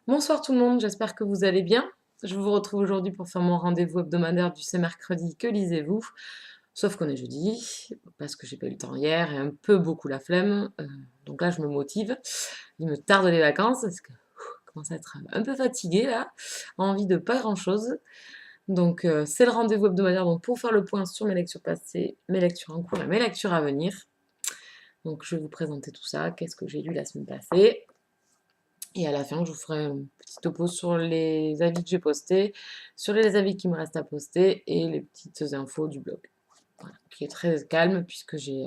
Bonsoir tout le monde, j'espère que vous allez bien. Je vous retrouve aujourd'hui pour faire mon rendez-vous hebdomadaire du C'est mercredi, que lisez-vous? Sauf qu'on est jeudi, parce que j'ai pas eu le temps hier et un peu beaucoup la flemme. Donc là, je me motive. Il me tarde les vacances parce que je commence à être un peu fatiguée là, envie de pas grand-chose. Donc c'est le rendez-vous hebdomadaire donc pour faire le point sur mes lectures passées, mes lectures en cours et mes lectures à venir. Donc je vais vous présenter tout ça, qu'est-ce que j'ai lu la semaine passée. Et à la fin, je vous ferai un petit topo sur les avis que j'ai postés, sur les avis qui me restent à poster et les petites infos du blog. Voilà, qui est très calme puisque j'ai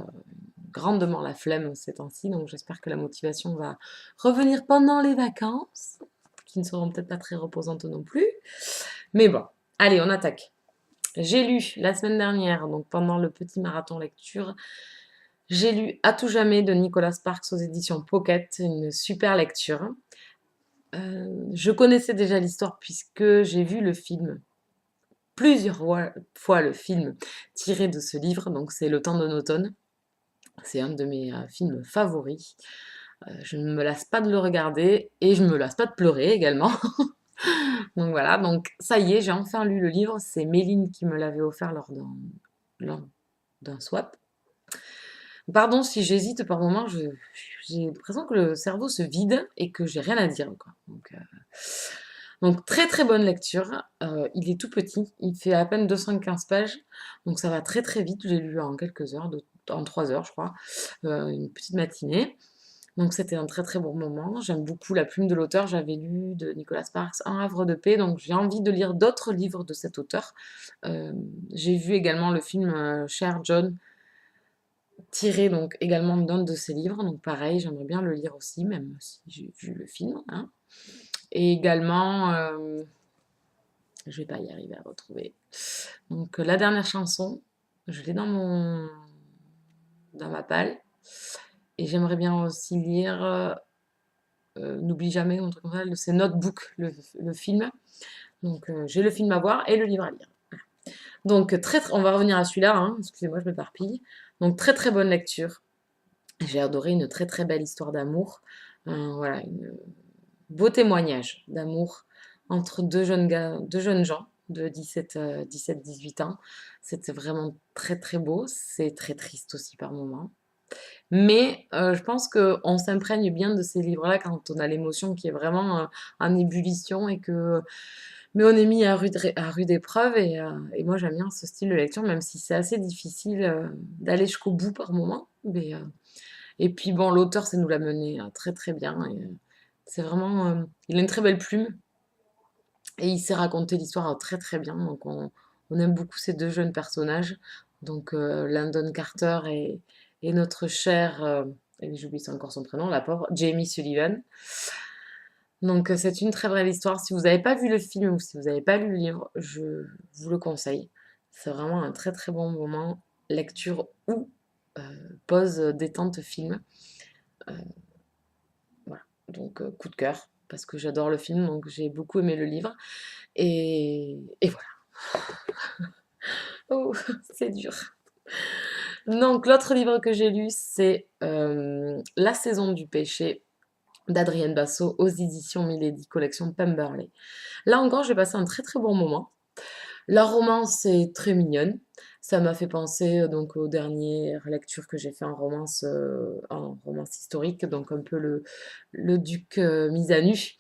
grandement la flemme ces temps-ci, donc j'espère que la motivation va revenir pendant les vacances, qui ne seront peut-être pas très reposantes non plus. Mais bon, allez, on attaque. J'ai lu la semaine dernière, donc pendant le petit marathon lecture, j'ai lu À tout jamais de Nicolas Sparks aux éditions Pocket, une super lecture. Je connaissais déjà l'histoire puisque j'ai vu le film, plusieurs fois le film tiré de ce livre, donc c'est Le temps d'un automne. C'est un de mes films favoris. Je ne me lasse pas de le regarder et je ne me lasse pas de pleurer également. Donc voilà, donc ça y est, j'ai enfin lu le livre. C'est Méline qui me l'avait offert lors d'un swap. Pardon si j'hésite par moment, j'ai l'impression que le cerveau se vide et que j'ai rien à dire, quoi. Donc très très bonne lecture. Il est tout petit, il fait à peine 215 pages, donc ça va très très vite. J'ai lu en quelques heures, en 3 heures je crois, une petite matinée. Donc c'était un très très bon moment. J'aime beaucoup la plume de l'auteur. J'avais lu de Nicolas Sparks Un havre de paix, donc j'ai envie de lire d'autres livres de cet auteur. Euh, j'ai vu également le film Cher John, tiré donc également d'un de ses livres. Donc pareil, j'aimerais bien le lire aussi, même si j'ai vu le film, hein. Et également, je vais pas y arriver à retrouver. Donc la dernière chanson, je l'ai dans ma palle. Et j'aimerais bien aussi lire N'oublie jamais, ou un truc comme ça, c'est Notebook, le film. Donc j'ai le film à voir et le livre à lire. Donc on va revenir à celui-là, hein. Excusez-moi, je m'éparpille. Donc très très bonne lecture. J'ai adoré une très très belle histoire d'amour. Voilà, un beau témoignage d'amour entre deux jeunes gens de 17-18 ans. C'était vraiment très très beau. C'est très triste aussi par moments. Mais je pense qu'on s'imprègne bien de ces livres-là quand on a l'émotion qui est vraiment en ébullition et que mais on est mis à rude épreuve et moi j'aime bien ce style de lecture, même si c'est assez difficile d'aller jusqu'au bout par moment. Et puis bon, l'auteur sait nous l'a mené très très bien. C'est vraiment, il a une très belle plume et il sait raconter l'histoire très très bien. Donc on aime beaucoup ces deux jeunes personnages. Donc Landon Carter et notre cher, et j'oublie encore son prénom, la pauvre, Jamie Sullivan. Donc c'est une très belle histoire. Si vous n'avez pas vu le film ou si vous n'avez pas lu le livre, je vous le conseille. C'est vraiment un très très bon moment, lecture ou euh, pause détente film. Euh, voilà. Donc coup de cœur, parce que j'adore le film, donc j'ai beaucoup aimé le livre. Et voilà. Oh, c'est dur. Donc l'autre livre que j'ai lu, c'est La saison du péché d'Adrienne Basso aux éditions Milady, collection Pemberley. Là encore, j'ai passé un très très bon moment. La romance est très mignonne. Ça m'a fait penser donc aux dernières lectures que j'ai fait en romance historique, donc un peu le duc mis à nu,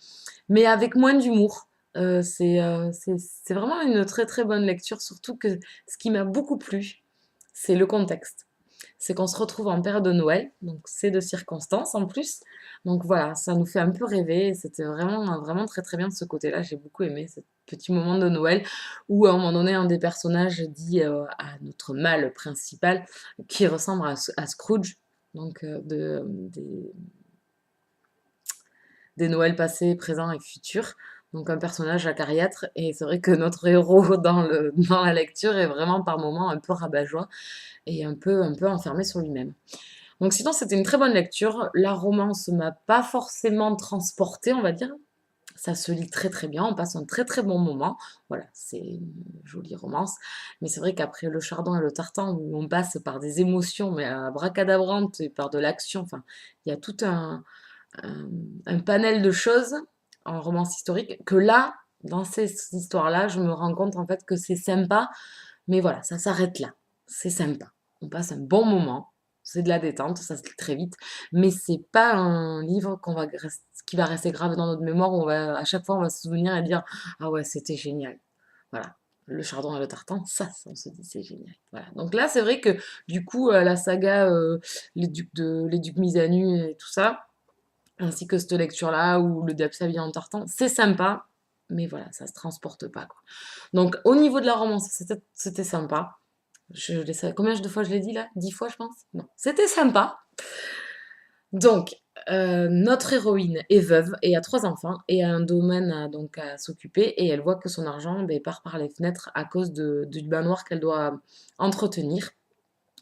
mais avec moins d'humour. C'est vraiment une très très bonne lecture, surtout que ce qui m'a beaucoup plu, c'est le contexte. C'est qu'on se retrouve en période de Noël, donc c'est de circonstances en plus. Donc voilà, ça nous fait un peu rêver. C'était vraiment, vraiment très très bien de ce côté-là. J'ai beaucoup aimé ce petit moment de Noël où à un moment donné, un des personnages dit à notre mâle principal, qui ressemble à Scrooge, donc des Noëls passés, présents et futurs. Donc un personnage acariâtre. Et c'est vrai que notre héros dans la lecture est vraiment par moments un peu rabat-joie et un peu enfermé sur lui-même. Donc sinon, c'était une très bonne lecture. La romance m'a pas forcément transportée, on va dire. Ça se lit très très bien, on passe un très très bon moment. Voilà, c'est une jolie romance. Mais c'est vrai qu'après Le Chardon et le Tartan, où on passe par des émotions, mais à bracadabrantes et par de l'action, enfin, il y a tout un panel de choses. en romance historique, que là, dans ces histoires-là, je me rends compte en fait que c'est sympa, mais voilà, ça s'arrête là. C'est sympa. On passe un bon moment, c'est de la détente, ça se lit très vite, mais c'est pas un livre qui va rester grave dans notre mémoire, où à chaque fois on va se souvenir et dire ah ouais, c'était génial. Voilà. Le chardon et le tartan, ça, on se dit, c'est génial. Voilà. Donc là, c'est vrai que du coup, la saga les ducs mis à nu et tout ça, ainsi que cette lecture-là, ou le diable s'habille en tartan, c'est sympa, mais voilà, ça se transporte pas, quoi. Donc au niveau de la romance, c'était sympa. Combien de fois je l'ai dit là? 10 fois, je pense? Non. C'était sympa. Donc, notre héroïne est veuve et a 3 enfants et a un domaine donc à s'occuper, et elle voit que son argent part par les fenêtres à cause du manoir qu'elle doit entretenir,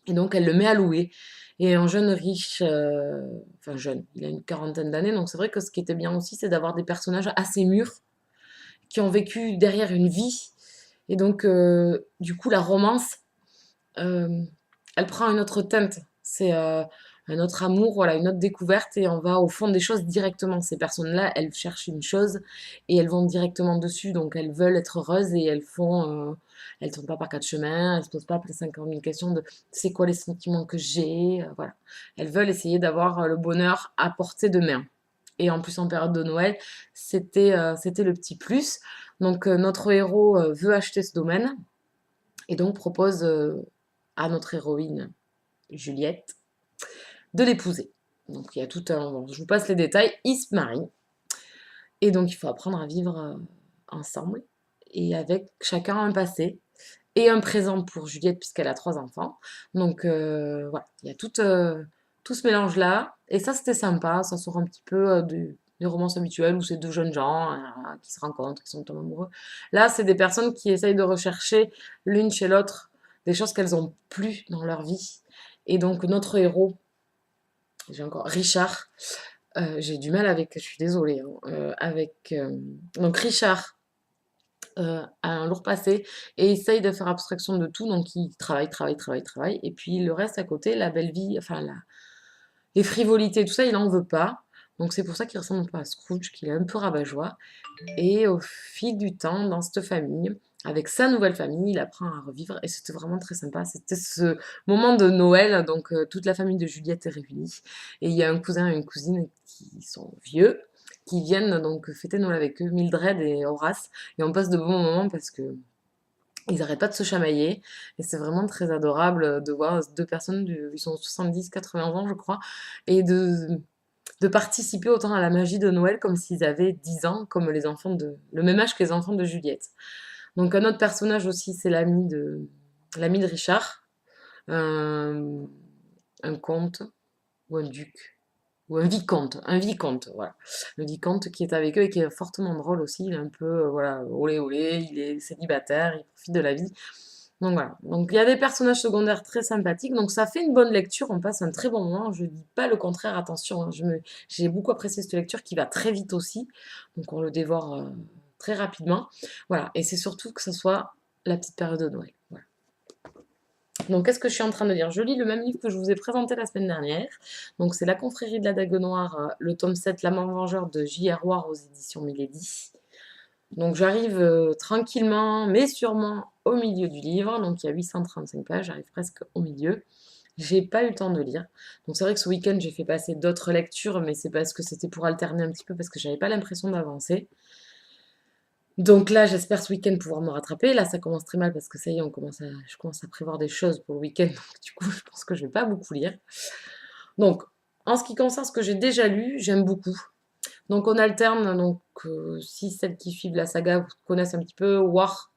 et donc elle le met à louer. Et un jeune riche, enfin jeune, il a une quarantaine d'années, donc c'est vrai que ce qui était bien aussi, c'est d'avoir des personnages assez mûrs qui ont vécu derrière une vie, et donc du coup la romance, euh, elle prend une autre teinte. C'est un autre amour, voilà, une autre découverte, et on va au fond des choses directement. Ces personnes-là, elles cherchent une chose et elles vont directement dessus. Donc elles veulent être heureuses, et elles tournent pas par quatre chemins, elles se posent pas 50 000 questions de c'est quoi les sentiments que j'ai, voilà. Elles veulent essayer d'avoir le bonheur à portée de main. Et en plus en période de Noël, c'était le petit plus. Donc notre héros veut acheter ce domaine, et donc propose à notre héroïne Juliette de l'épouser. Donc il y a tout un... Bon, je vous passe les détails. Ils se marient, et donc il faut apprendre à vivre ensemble, et avec chacun un passé et un présent pour Juliette, puisqu'elle a 3 enfants. Donc voilà, il y a tout ce mélange-là, et ça c'était sympa. Ça sort un petit peu des romances habituelles où c'est deux jeunes gens qui se rencontrent, qui sont tombés amoureux. Là, c'est des personnes qui essayent de rechercher l'une chez l'autre des choses qu'elles ont plus dans leur vie. Et donc notre héros, j'ai encore Richard, j'ai du mal avec, je suis désolée, hein, donc Richard a un lourd passé et essaye de faire abstraction de tout, donc il travaille, travaille, travaille, travaille, et puis le reste à côté, la belle vie, enfin les frivolités, tout ça, il en veut pas. Donc c'est pour ça qu'il ressemble un peu à Scrooge, qu'il est un peu rabat-joie. Et au fil du temps, dans cette famille, avec sa nouvelle famille, il apprend à revivre, et c'était vraiment très sympa. C'était ce moment de Noël, donc toute la famille de Juliette est réunie, et il y a un cousin et une cousine qui sont vieux, qui viennent donc fêter Noël avec eux, Mildred et Horace, et on passe de bons moments parce que ils n'arrêtent pas de se chamailler, et c'est vraiment très adorable de voir deux personnes, ils sont 70-80 ans je crois, et de participer autant à la magie de Noël comme s'ils avaient 10 ans, comme le même âge que les enfants de Juliette. Donc un autre personnage aussi, c'est l'ami de Richard, un, un comte ou un duc ou un vicomte, voilà. Le vicomte qui est avec eux et qui est fortement drôle aussi. Il est un peu, voilà, olé olé, il est célibataire, il profite de la vie. Donc voilà. Donc il y a des personnages secondaires très sympathiques. Donc ça fait une bonne lecture, on passe un très bon moment. Je dis pas le contraire, attention, hein. J'ai beaucoup apprécié cette lecture qui va très vite aussi. Donc on le dévore très rapidement. Voilà. Et c'est surtout que ce soit la petite période de Noël. Voilà. Donc, qu'est-ce que je suis en train de lire? Je lis le même livre que je vous ai présenté la semaine dernière. Donc, c'est La confrérie de la Dague Noire, le tome 7, L'amant vengeur de J.R. Roy aux éditions Milady. Donc, j'arrive tranquillement, mais sûrement au milieu du livre. Donc, il y a 835 pages, j'arrive presque au milieu. J'ai pas eu le temps de lire. Donc, c'est vrai que ce week-end, j'ai fait passer d'autres lectures, mais c'est parce que c'était pour alterner un petit peu, parce que j'avais pas l'impression d'avancer. Donc là, j'espère ce week-end pouvoir me rattraper. Là, ça commence très mal parce que ça y est, je commence à prévoir des choses pour le week-end. Donc du coup, je pense que je vais pas beaucoup lire. Donc, en ce qui concerne ce que j'ai déjà lu, j'aime beaucoup. Donc on alterne, donc si celles qui suivent la saga vous connaissent un petit peu, War,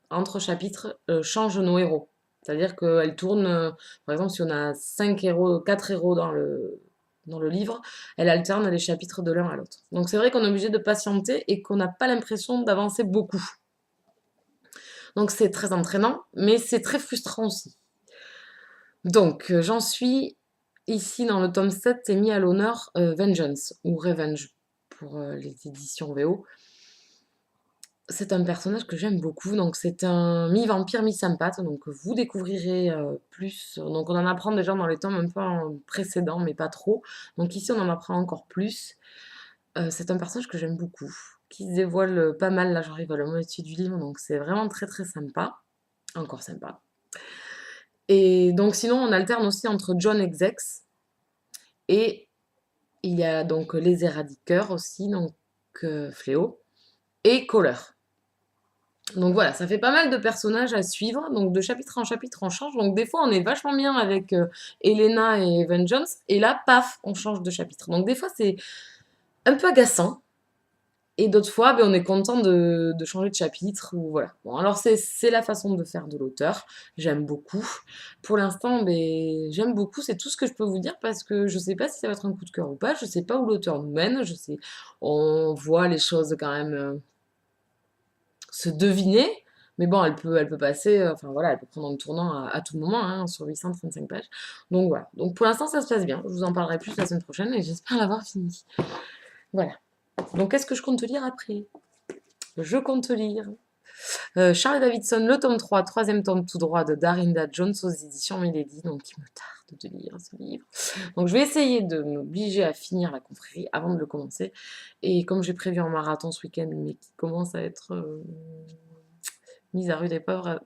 entre chapitres, change nos héros. C'est-à-dire qu'elle tourne, par exemple, si on a 5 héros, 4 héros dans le livre, elle alterne les chapitres de l'un à l'autre. Donc c'est vrai qu'on est obligé de patienter et qu'on n'a pas l'impression d'avancer beaucoup. Donc c'est très entraînant, mais c'est très frustrant aussi. Donc j'en suis ici dans le tome 7, c'est mis à l'honneur Vengeance, ou Revenge pour les éditions VO. C'est un personnage que j'aime beaucoup, donc c'est un mi-vampire, mi-sympathe, donc vous découvrirez plus. Donc on en apprend déjà dans les tomes un peu précédents, mais pas trop. Donc ici on en apprend encore plus. C'est un personnage que j'aime beaucoup, qui se dévoile pas mal. Là, j'arrive à la moitié du livre, donc c'est vraiment très très sympa. Encore sympa. Et donc sinon, on alterne aussi entre John Exex et il y a donc les éradiqueurs aussi, donc Fléau, et Kohler. Donc voilà, ça fait pas mal de personnages à suivre. Donc de chapitre en chapitre, on change. Donc des fois, on est vachement bien avec Elena et Vengeance. Et là, paf, on change de chapitre. Donc des fois, c'est un peu agaçant. Et d'autres fois, ben, on est content de changer de chapitre. Ou voilà. Bon, alors c'est la façon de faire de l'auteur. J'aime beaucoup. Pour l'instant, ben, j'aime beaucoup. C'est tout ce que je peux vous dire parce que je sais pas si ça va être un coup de cœur ou pas. Je sais pas où l'auteur nous mène. Je sais, on voit les choses quand même se deviner. Mais bon, elle peut passer, enfin voilà, elle peut prendre un tournant à tout moment, hein, sur 835 pages. Donc voilà. Donc pour l'instant, ça se passe bien. Je vous en parlerai plus la semaine prochaine et j'espère l'avoir fini. Voilà. Donc qu'est-ce que je compte lire après? Je compte lire Charles Davidson, le tome 3, troisième tome tout droit de Darinda Jones aux éditions Milady. Donc il me tarde de lire ce livre. Donc je vais essayer de m'obliger à finir la confrérie avant de le commencer. Et comme j'ai prévu un marathon ce week-end, mais qui commence à être mise à rude épreuve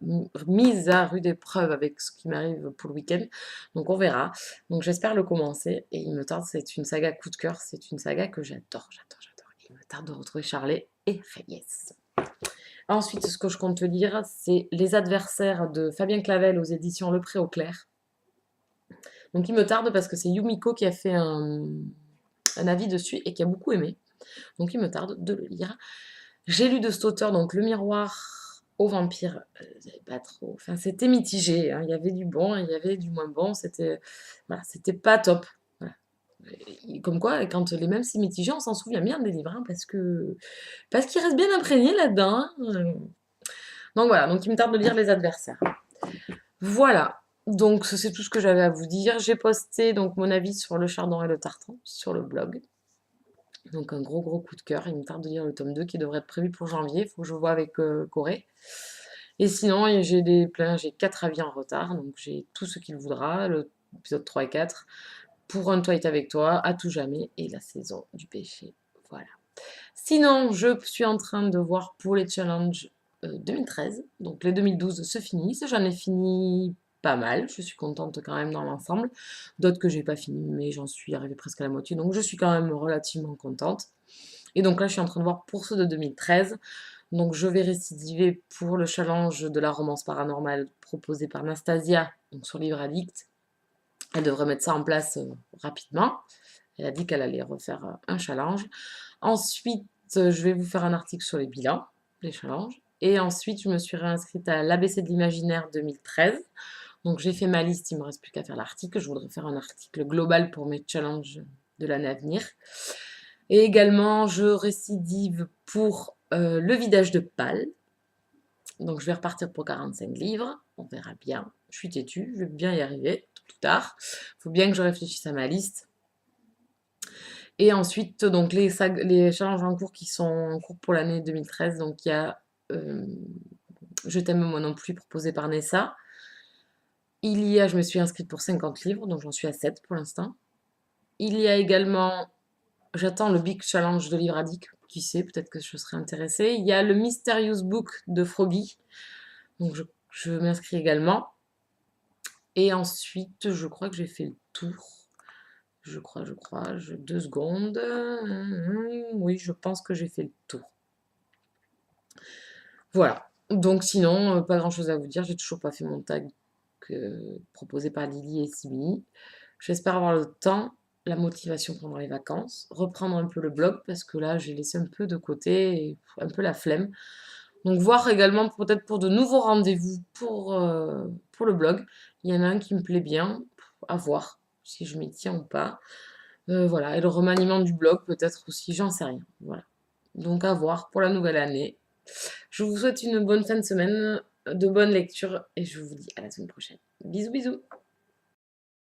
avec ce qui m'arrive pour le week-end. Donc on verra. Donc j'espère le commencer. Et il me tarde, c'est une saga coup de cœur. C'est une saga que j'adore, j'adore, j'adore. Il me tarde de retrouver Charlet et Reyes. Ensuite, ce que je compte te lire, c'est Les adversaires de Fabien Clavel aux éditions Le Pré au Clair. Donc il me tarde parce que c'est Yumiko qui a fait un avis dessus et qui a beaucoup aimé. Donc il me tarde de le lire. J'ai lu de cet auteur, donc Le Miroir au vampire. Pas trop. Enfin, c'était mitigé, hein. Il y avait du bon, il y avait du moins bon. C'était voilà, c'était pas top. Voilà. Comme quoi, quand les mêmes c'est mitigé, on s'en souvient bien des livres, hein, parce qu'il reste bien imprégné là-dedans, hein. Donc voilà, donc il me tarde de lire Les adversaires. Voilà. Donc c'est tout ce que j'avais à vous dire. J'ai posté donc mon avis sur Le Chardon et le Tartan sur le blog. Donc un gros gros coup de cœur. Il me tarde de lire le tome 2 qui devrait être prévu pour janvier. Il faut que je vois avec Corée. Et sinon, j'ai 4 avis en retard. Donc j'ai tout ce qu'il voudra, l'épisode 3 et 4, pour un Twilight avec toi, à tout jamais, et la saison du péché. Voilà. Sinon, je suis en train de voir pour les challenges 2013. Donc les 2012 se finissent. J'en ai fini pas mal. Je suis contente quand même dans l'ensemble. D'autres que j'ai pas fini, mais j'en suis arrivée presque à la moitié. Donc je suis quand même relativement contente. Et donc là, je suis en train de voir pour ceux de 2013. Donc je vais récidiver pour le challenge de la romance paranormale proposé par Nastasia, donc sur Livre Addict. Elle devrait mettre ça en place rapidement. Elle a dit qu'elle allait refaire un challenge. Ensuite, je vais vous faire un article sur les bilans, les challenges. Et ensuite, je me suis réinscrite à l'ABC de l'imaginaire 2013. Donc j'ai fait ma liste, il ne me reste plus qu'à faire l'article. Je voudrais faire un article global pour mes challenges de l'année à venir. Et également, je récidive pour le vidage de pâle. Donc je vais repartir pour 45 livres. On verra bien. Je suis têtue, je vais bien y arriver, tôt ou tard. Il faut bien que je réfléchisse à ma liste. Et ensuite, donc les challenges en cours qui sont en cours pour l'année 2013. Donc il y a Je t'aime moi non plus, proposé par Nessa. Je me suis inscrite pour 50 livres, donc j'en suis à 7 pour l'instant. Il y a également, j'attends le Big Challenge de Livre Addict, qui sait, peut-être que je serai intéressée. Il y a le Mysterious Book de Froggy, donc je m'inscris également. Et ensuite, je crois que j'ai fait le tour. Je crois, 2 secondes. Oui, je pense que j'ai fait le tour. Voilà. Donc sinon, pas grand-chose à vous dire. J'ai toujours pas fait mon tag proposé par Lily et Simi. J'espère avoir le temps, la motivation pendant les vacances, reprendre un peu le blog parce que là, j'ai laissé un peu de côté et un peu la flemme. Donc voir également peut-être pour de nouveaux rendez-vous pour le blog. Il y en a un qui me plaît bien, à voir si je m'y tiens ou pas. Voilà, et le remaniement du blog peut-être aussi, j'en sais rien. Voilà. Donc à voir pour la nouvelle année. Je vous souhaite une bonne fin de semaine, de bonnes lectures et je vous dis à la semaine prochaine. Bisous bisous.